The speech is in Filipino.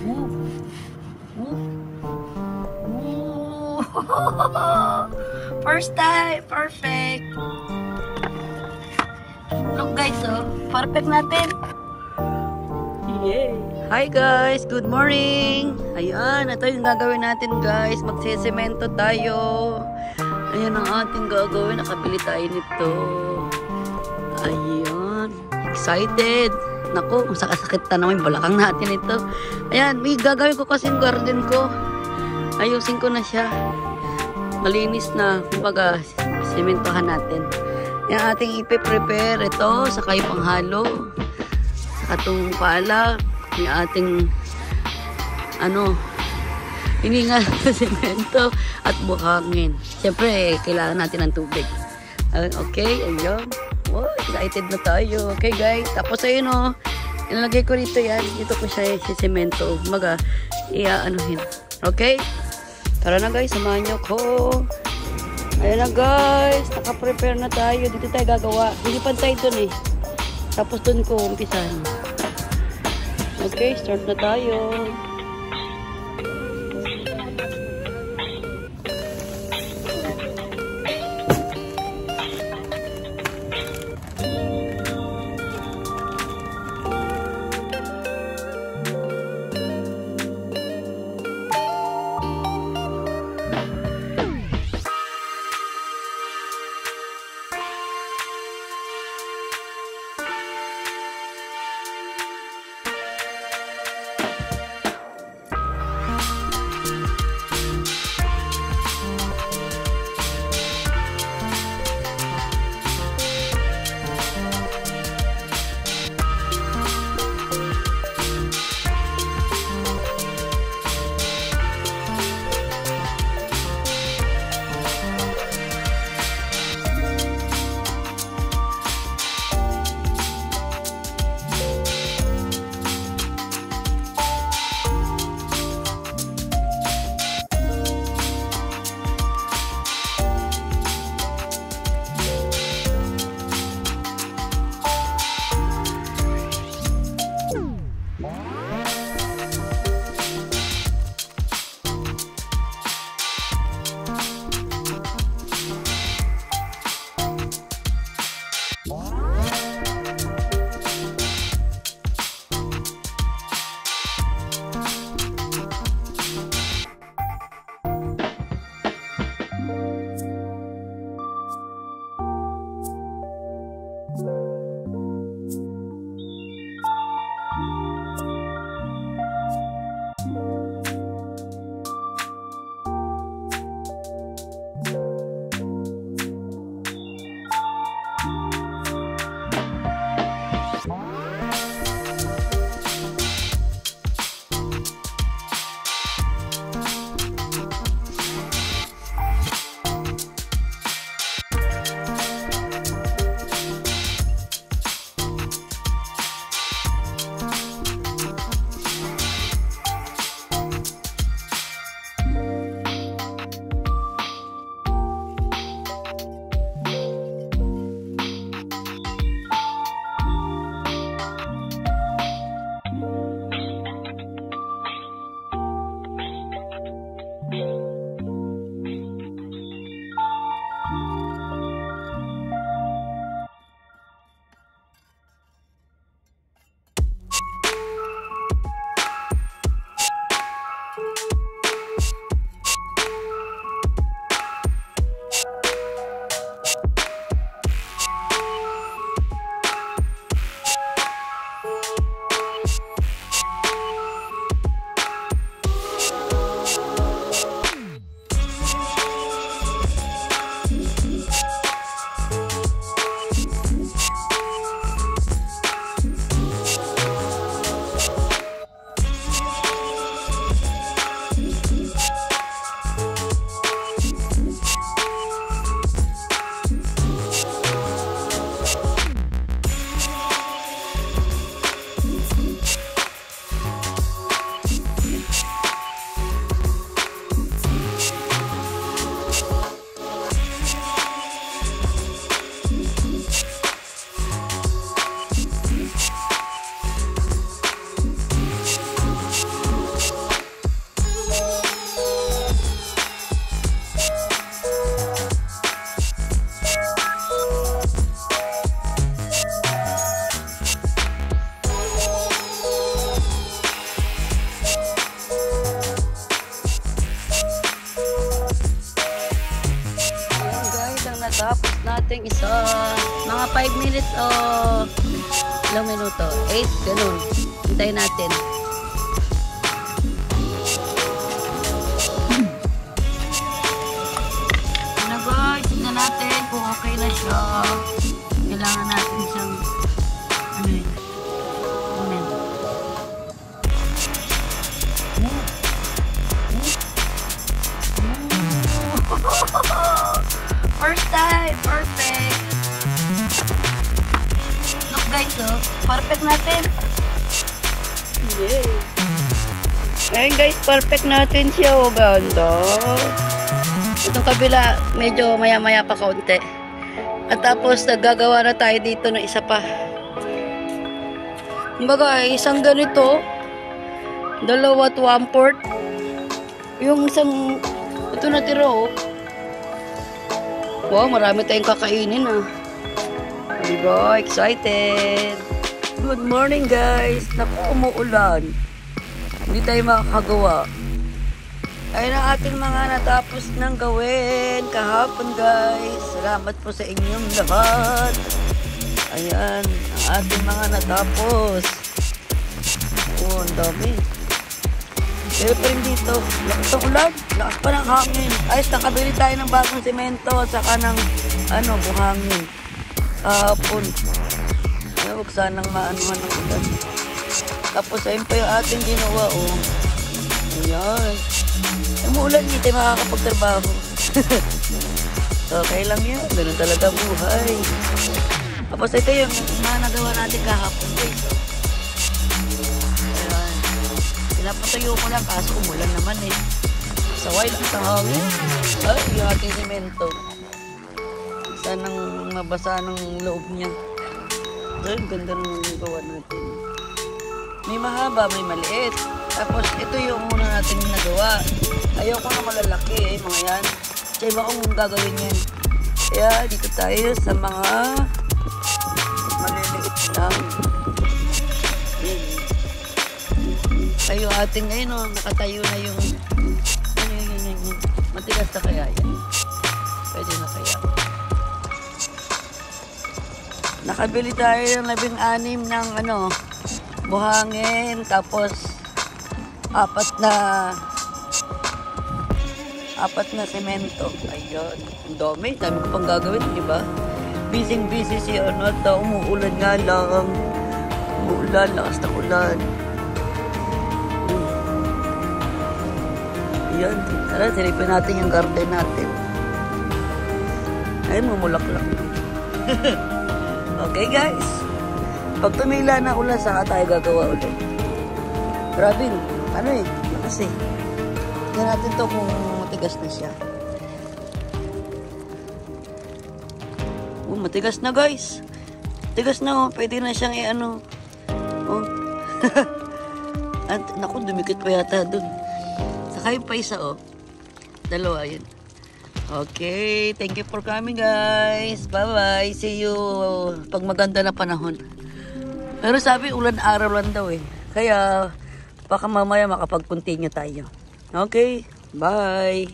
Ooh. Ooh. Ooh. First time. Perfect. Look guys, oh. Perfect natin. Yay. Hi guys, good morning. Ayan, ito yung gagawin natin guys. Magsesemento tayo. Ayan ang ating gagawin. Nakabili tayo nito. Ayan. Excited. Naku, sakit na naman yung balakang natin ito. Ayan, may gagawin ko kasi yung garden ko. Ayusin ko na siya. Malinis na. Kumbaga, sementohan natin. Yung ating ipe-prepare ito. Saka yung panghalo. Saka itong pala. Yung ating hiningal na semento at buhangin. Siyempre, kailangan natin ng tubig. Okay, ayun. Wow, excited na tayo. Okay guys, tapos ayun o. Inalagay ko rito yan. Dito ko siya si semento. Maga, iaanuhin. Okay? Tara na guys, samahan nyo ko. Ayan na guys, naka-prepare na tayo. Dito tayo gagawa. Hindi pantay dun eh. Tapos dun ko umpisahan. Okay, start na tayo. natin isa. Mga 5 minutes o ilang minuto. 8, ganun. Hintayin natin. Ano guys, tignan natin kung okay na siya. Kailangan natin siyang ano yun. First time, perfect. Look guys, oh, perfect natin. Yay. Ayun guys, perfect natin siya, oh, ganda. Itong kabila, medyo maya-maya pa kaunti. At tapos, naggagawa na tayo dito ng isa pa. Kumbaga, isang ganito, 2 at 1/4. Yung isang, ito natira, oh. Wow, marami tayong kakainin, ah. Diba? Excited. Good morning, guys. Naku, umuulan. Hindi tayo makakagawa. Ayun ang ating mga natapos nang gawin kahapon, guys. Salamat po sa inyong lahat. Ayan, ang ating mga natapos. Oh, ang dami. Pero pa rin dito, lakas ng ulan, lakas pa ng hangin. Ayos, nakabili tayo ng bagong semento at saka ng, buhangin. Kahapon. Ay, huwag sanang maanuhan ng ulan. Tapos, ayun pa yung ating ginawa, oh. Ayan. Umuulan, hindi tayo makakapagtrabaho. Okay lang yan. Ganun talaga buhay. Tapos, ito yung mga nagawa natin kahapon, guys. Pinapatuyo ko lang kaso umulan naman eh. Saway lang sa hangin. Ay, yung ating semento. Sanang mabasa ng loob niya. Ay, ganda ng gawa natin. May mahaba, may maliit. Tapos, ito yung muna natin nagawa. Ayoko na malalaki eh, mga yan. Sa iba kong gagawin yan. Kaya, dito tayo sa mga maliliit lang. Ay, yung ating ngayon, oh, nakatayo na yung yun. Matigas na kaya yan. Pwede na kaya. Nakabili tayo ng 16 ng buhangin, tapos 4 na semento. Ayun, ang dami ko pang gagawin, di ba? Busy si umuulan nga lang. Umuulan, lakas na ulan. Ayan, tara, silipin natin yung garden natin. Ayun, mamulaklak. Okay, guys. Pag tumila na ulan, saka tayo gagawa ulit. Grabe, lakas eh. Tignan natin to kung matigas na siya. Matigas na, guys. Matigas na, oh. Pwede na siyang oh. At, naku, dumikit pa yata dun. Saka yung pa isa, oh. 2, yun. Okay, thank you for coming, guys. Bye-bye. See you pag maganda na panahon. Pero sabi, ulan araw lang daw eh. Kaya, baka mamaya makapag-continue tayo. Okay, bye.